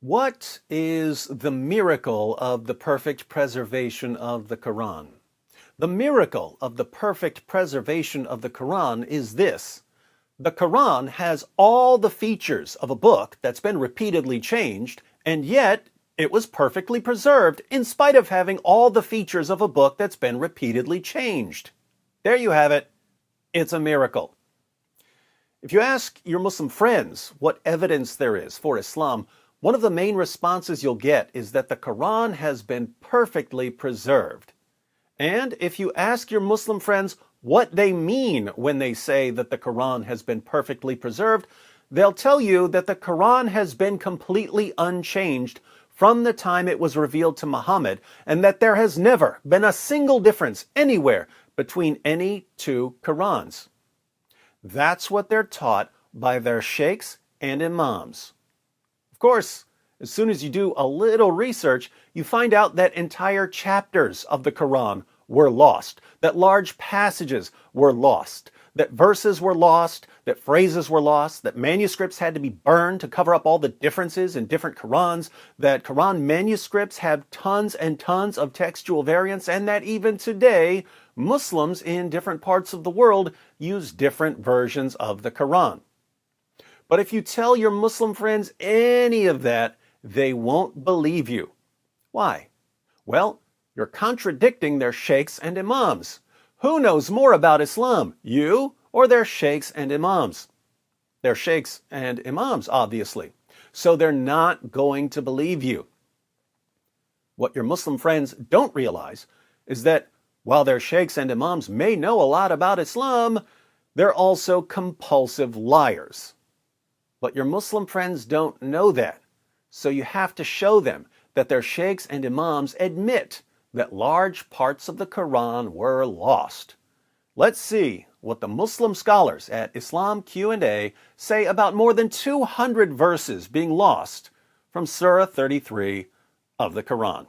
What is the miracle of the perfect preservation of the Quran? The miracle of the perfect preservation of the Quran is this. The Quran has all the features of a book that's been repeatedly changed, and yet it was perfectly preserved in spite of having all the features of a book that's been repeatedly changed. There you have it. It's a miracle. If you ask your Muslim friends what evidence there is for Islam, one of the main responses you'll get is that the Quran has been perfectly preserved. And if you ask your Muslim friends what they mean when they say that the Quran has been perfectly preserved, they'll tell you that the Quran has been completely unchanged from the time it was revealed to Muhammad, and that there has never been a single difference anywhere between any two Qurans. That's what they're taught by their sheikhs and imams. Of course, as soon as you do a little research, you find out that entire chapters of the Quran were lost, that large passages were lost, that verses were lost, that phrases were lost, that manuscripts had to be burned to cover up all the differences in different Qurans, that Quran manuscripts have tons and tons of textual variants, and that even today, Muslims in different parts of the world use different versions of the Quran. But if you tell your Muslim friends any of that, they won't believe you. Why? Well, you're contradicting their sheikhs and imams. Who knows more about Islam, you or their sheikhs and imams? Their sheikhs and imams, obviously. So they're not going to believe you. What your Muslim friends don't realize is that while their sheikhs and imams may know a lot about Islam, they're also compulsive liars. But your Muslim friends don't know that, so you have to show them that their sheikhs and imams admit that large parts of the Quran were lost. Let's see what the Muslim scholars at Islam Q&A say about more than 200 verses being lost from Surah 33 of the Quran.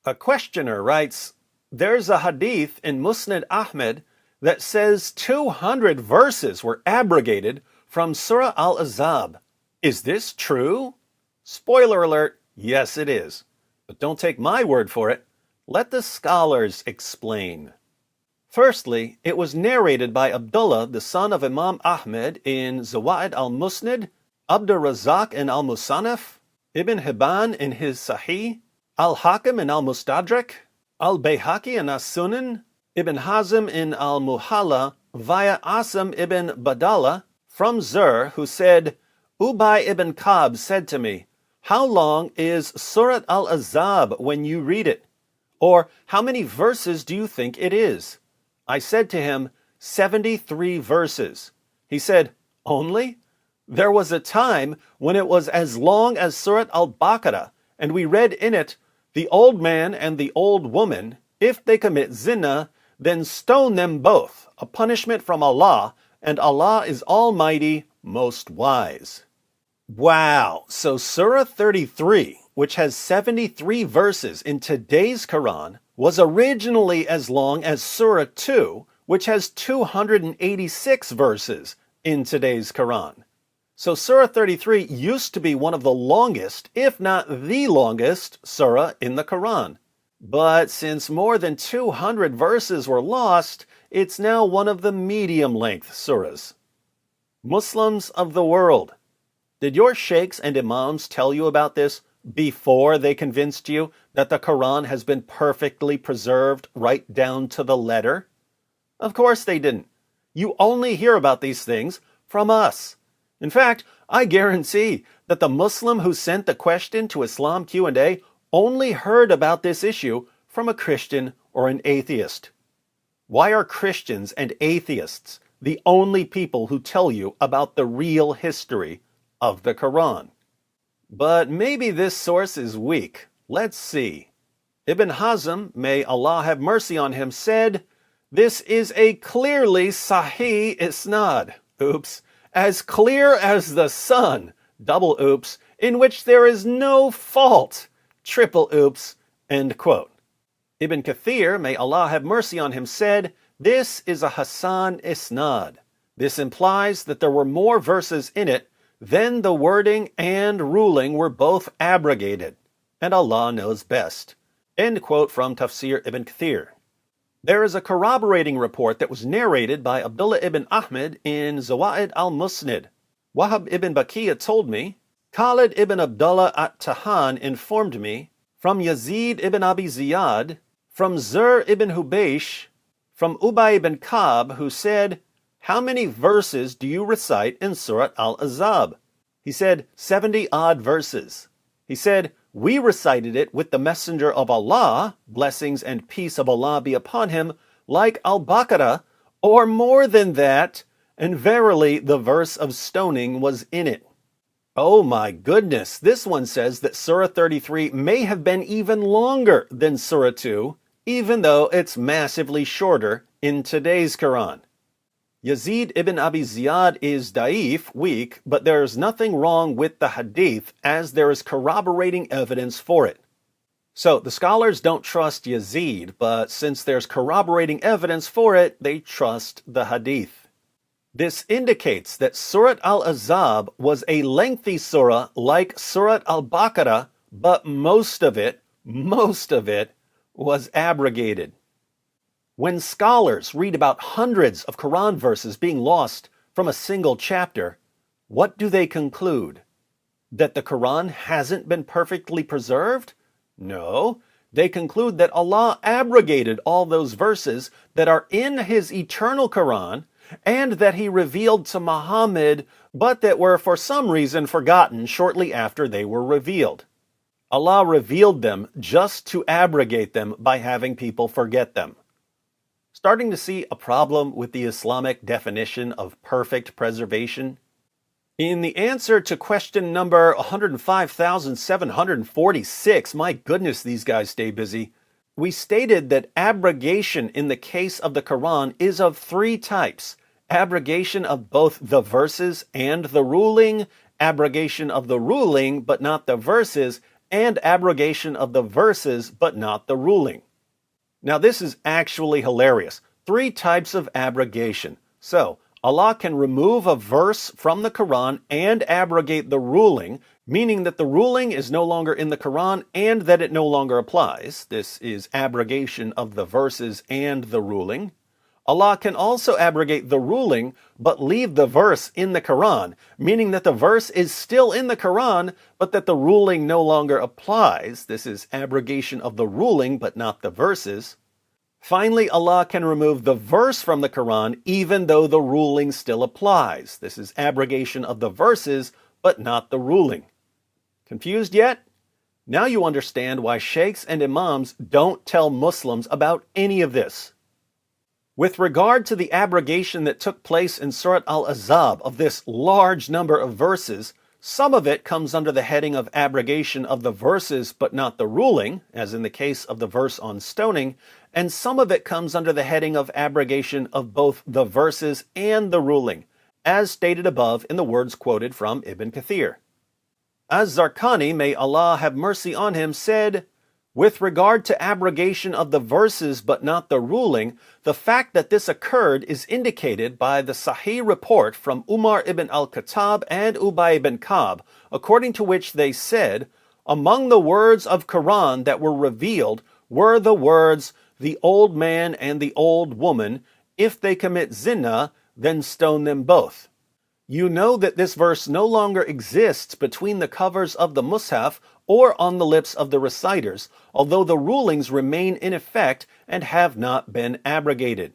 A questioner writes, "There's a hadith in Musnad Ahmed that says 200 verses were abrogated from Surah Al-Ahzab. Is this true?" Spoiler alert, yes it is. But don't take my word for it. Let the scholars explain. Firstly, it was narrated by Abdullah, the son of Imam Ahmed, in Zawaid al-Musnad, Abdur Razak in al-Musannaf, Ibn Hibban in his Sahih, Al-Hakim in al-Mustadrak, Al-Bayhaqi in as-Sunan, Ibn Hazm in al-Muhalla, via Asim ibn Badala, from Zur, who said, "Ubay ibn Ka'b said to me, 'How long is Surat Al-Ahzab when you read it? Or how many verses do you think it is?' I said to him, 73 verses. He said, 'Only? There was a time when it was as long as Surat Al-Baqarah, and we read in it, the old man and the old woman, if they commit zina, then stone them both, a punishment from Allah, and Allah is Almighty, most wise.'" Wow, so Surah 33, which has 73 verses in today's Quran, was originally as long as Surah 2, which has 286 verses in today's Quran. So Surah 33 used to be one of the longest, if not the longest, surah in the Quran. But since more than 200 verses were lost, it's now one of the medium-length surahs. Muslims of the world, did your sheikhs and imams tell you about this before they convinced you that the Quran has been perfectly preserved right down to the letter? Of course they didn't. You only hear about these things from us. In fact, I guarantee that the Muslim who sent the question to Islam Q&A only heard about this issue from a Christian or an atheist. Why are Christians and atheists the only people who tell you about the real history of the Quran? But maybe this source is weak. Let's see. Ibn Hazm, may Allah have mercy on him, said, "This is a clearly Sahih Isnad." Oops. "As clear as the sun." Double oops. "In which there is no fault." Triple oops. End quote. Ibn Kathir, may Allah have mercy on him, said, "This is a Hasan Isnad. This implies that there were more verses in it then the wording and ruling were both abrogated, and Allah knows best. End quote from Tafsir ibn Kathir. There is a corroborating report that was narrated by Abdullah ibn Ahmed in Zawaid al-Musnid. Wahab ibn Baqiya told me, Khalid ibn Abdullah at-Tahan informed me, from Yazid ibn Abi Ziyad, from Zur ibn Hubaysh, from Ubay ibn Ka'b, who said, how many verses do you recite in Surah Al-Ahzab? He said, 70-odd verses. He said, we recited it with the Messenger of Allah, blessings and peace of Allah be upon him, like Al-Baqarah, or more than that, and verily the verse of stoning was in it. Oh my goodness, this one says that Surah 33 may have been even longer than Surah 2, even though it's massively shorter in today's Quran. Yazid ibn Abi Ziyad is da'if, weak, but there is nothing wrong with the hadith as there is corroborating evidence for it. So the scholars don't trust Yazid, but since there's corroborating evidence for it, they trust the hadith. This indicates that Surah Al-Ahzab was a lengthy surah like Surah Al-Baqarah, but most of it was abrogated. When scholars read about hundreds of Quran verses being lost from a single chapter, what do they conclude? That the Quran hasn't been perfectly preserved? No, they conclude that Allah abrogated all those verses that are in His eternal Quran and that He revealed to Muhammad, but that were for some reason forgotten shortly after they were revealed. Allah revealed them just to abrogate them by having people forget them. Starting to see a problem with the Islamic definition of perfect preservation? In the answer to question number 105,746, my goodness, these guys stay busy, we stated that abrogation in the case of the Quran is of three types: abrogation of both the verses and the ruling, abrogation of the ruling but not the verses, and abrogation of the verses but not the ruling. Now this is actually hilarious. Three types of abrogation. So, Allah can remove a verse from the Quran and abrogate the ruling, meaning that the ruling is no longer in the Quran and that it no longer applies. This is abrogation of the verses and the ruling. Allah can also abrogate the ruling but leave the verse in the Quran, meaning that the verse is still in the Quran but that the ruling no longer applies. This is abrogation of the ruling but not the verses. Finally, Allah can remove the verse from the Quran even though the ruling still applies. This is abrogation of the verses but not the ruling. Confused yet? Now you understand why sheikhs and imams don't tell Muslims about any of this. With regard to the abrogation that took place in Surah Al-Ahzab of this large number of verses, some of it comes under the heading of abrogation of the verses but not the ruling, as in the case of the verse on stoning, and some of it comes under the heading of abrogation of both the verses and the ruling, as stated above in the words quoted from Ibn Kathir. Az-Zarqani, may Allah have mercy on him, said, with regard to abrogation of the verses but not the ruling, the fact that this occurred is indicated by the Sahih report from Umar ibn al-Khattab and Ubay ibn Ka'b, according to which they said, among the words of Quran that were revealed were the words, the old man and the old woman, if they commit zina, then stone them both. You know that this verse no longer exists between the covers of the Mus'haf or on the lips of the reciters, although the rulings remain in effect and have not been abrogated.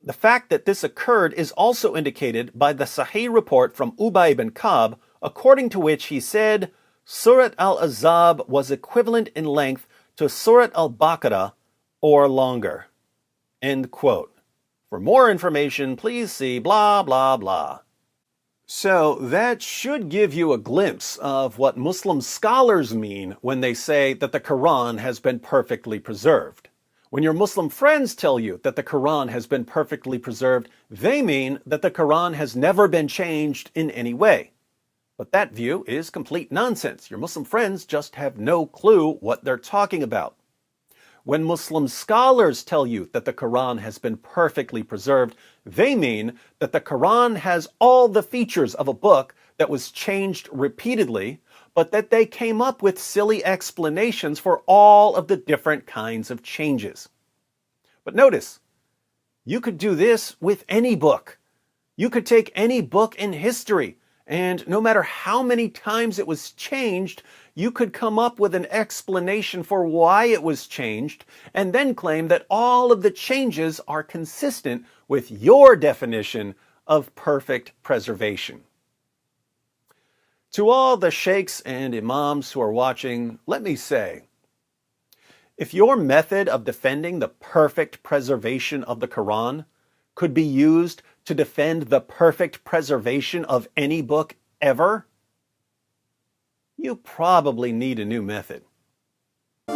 The fact that this occurred is also indicated by the Sahih report from Ubay ibn Ka'b, according to which he said, Surah Al-Ahzab was equivalent in length to Surah Al-Baqarah, or longer. End quote. For more information, please see blah blah blah. So that should give you a glimpse of what Muslim scholars mean when they say that the Quran has been perfectly preserved. When your Muslim friends tell you that the Quran has been perfectly preserved, they mean that the Quran has never been changed in any way. But that view is complete nonsense. Your Muslim friends just have no clue what they're talking about. When Muslim scholars tell you that the Quran has been perfectly preserved, they mean that the Quran has all the features of a book that was changed repeatedly, but that they came up with silly explanations for all of the different kinds of changes. But notice, you could do this with any book. You could take any book in history, and no matter how many times it was changed, you could come up with an explanation for why it was changed, and then claim that all of the changes are consistent with your definition of perfect preservation. To all the sheikhs and imams who are watching, let me say, if your method of defending the perfect preservation of the Quran could be used to defend the perfect preservation of any book ever, you probably need a new method. It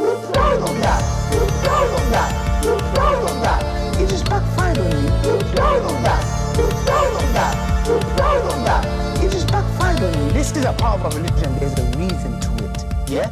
just backfired on you. It just backfired on you. This is a part of a religion. There's a reason to it. Yeah?